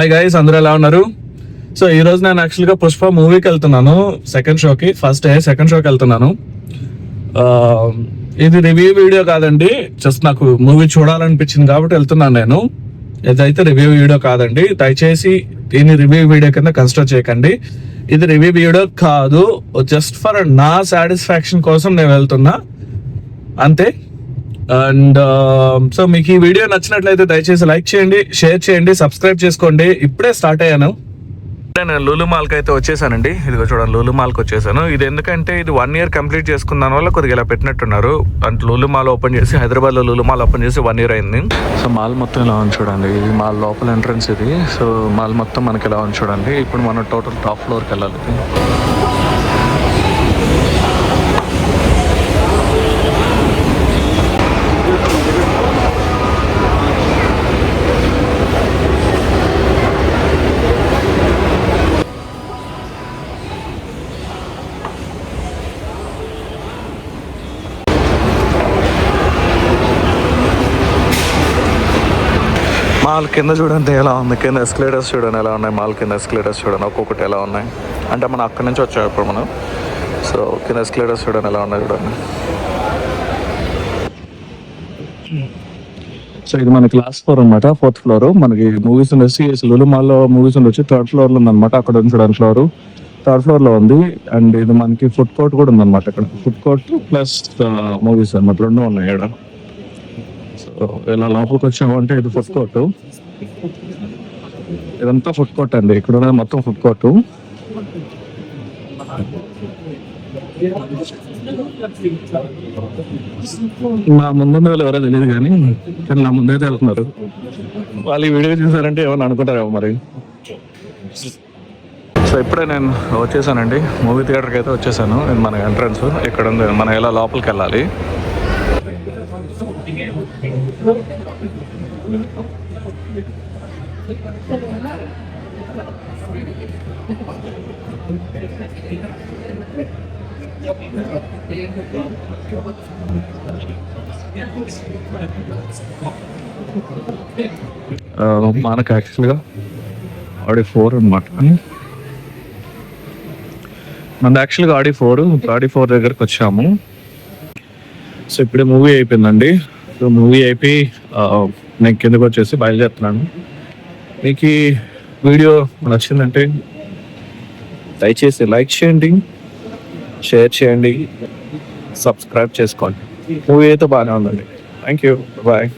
Hi guys, అందరూ ఎలా ఉన్నారు? సో ఈ రోజు నేను యాక్చువల్గా పుష్ప మూవీకి వెళ్తున్నాను, సెకండ్ షోకి. ఫస్ట్ డే సెకండ్ షోకి వెళ్తున్నాను. ఇది రివ్యూ వీడియో కాదండి, జస్ట్ నాకు మూవీ చూడాలనిపించింది కాబట్టి వెళ్తున్నాను నేను. ఇదైతే రివ్యూ వీడియో కాదండి, దయచేసి దీన్ని రివ్యూ వీడియో కింద కన్సిడర్ చేయకండి. ఇది రివ్యూ వీడియో కాదు, జస్ట్ ఫర్ నా సాటిస్ఫాక్షన్ కోసం నేను వెళ్తున్నా అంతే. అండ్ సో మీకు ఈ వీడియో నచ్చినట్లయితే దయచేసి లైక్ చేయండి, షేర్ చేయండి, సబ్స్క్రైబ్ చేసుకోండి. ఇప్పుడే స్టార్ట్ అయ్యాను. నేను లూలు మాల్కి అయితే వచ్చేసానండి. ఇదిగో చూడండి, లూలు మాల్కి వచ్చేసాను. ఇది ఎందుకంటే ఇది 1 year కంప్లీట్ చేసుకున్న వల్ల కొద్దిగా ఇలా పెట్టినట్టున్నారు. అంటే లూలు మాల్ ఓపెన్ చేసి, హైదరాబాద్లో లూలు మాల్ ఓపెన్ చేసి 1 year అయింది. సో మాల్ మొత్తం ఇలా ఉంది చూడండి. ఇది మాల్ లోపల ఎంట్రన్స్ ఇది. సో మాల్ మొత్తం మనకి ఇలా ఉంది చూడండి. ఇప్పుడు మనం టోటల్ టాప్ ఫ్లోర్కి వెళ్ళాలి. మాల్ కింద చూడండి ఎలా ఉంది. కింద ఎస్కలేటర్స్ చూడండి ఎలా ఉన్నాయి. మాల్ కింద ఎస్కలేటర్స్ చూడండి ఒక్కొక్కటి ఎలా ఉన్నాయి. అంటే మనం అక్కడి నుంచి వచ్చాం ఇప్పుడు మనం. సో కింద ఎస్కలేటర్స్ చూడండి ఎలా ఉన్నాయి చూడండి. సో ఇది మన క్లాస్ 4 అనమాట, 4th ఫ్లోర్. మనకి మూవీస్ వచ్చి లూలు మాల్లో మూవీస్ వచ్చి 3rd ఫ్లోర్లో ఉందన్నమాట. అక్కడ ఉంది చూడండి ఫ్లోర్, 3rd ఫ్లోర్లో ఉంది. అండ్ ఇది మనకి ఫుడ్ కోర్ట్ కూడా ఉందన్నమాట. ఇక్కడ ఫుడ్ కోర్ట్ ప్లస్ మూవీస్ అనమాట, 2 ఉన్నాయి ఇక్కడ. సో ఇలా లోపలికి వచ్చామంటే ఇది ఫుడ్ కోర్ట్. ఇదంతా ఫుడ్ కోర్ట్ అండి. ఇక్కడ ఉన్నది మొత్తం ఫుడ్ కోర్ట్. నా ముందున్న వాళ్ళు ఎవరో తెలియదు కానీ నా ముందైతే వెళ్తున్నారు. వాళ్ళు ఈ వీడియో చూసారంటే ఏమన్నా అనుకుంటారేమో మరి. సో ఇప్పుడే నేను వచ్చేసానండి, మూవీ థియేటర్కి అయితే వచ్చేసాను. ఇది మన ఎంట్రన్స్ ఇక్కడ ఉంది. మనం ఎలా లోపలికి వెళ్ళాలి. మనకు యాక్చువల్గా ఆడి 4 అనమాట. మనది యాక్చువల్గా ఆడి 4 దగ్గరకు వచ్చాము. సో ఇప్పుడే మూవీ అయిపోయిందండి. సో మూవీ అయిపోయి నేను కిందకు వచ్చేసి బయలుదేరుతున్నాను. మీకు ఈ వీడియో నచ్చిందంటే దయచేసి లైక్ చేయండి, షేర్ చేయండి, సబ్స్క్రైబ్ చేసుకోండి. మూవీ అయితే బాగానే ఉందండి. Thank you, bye.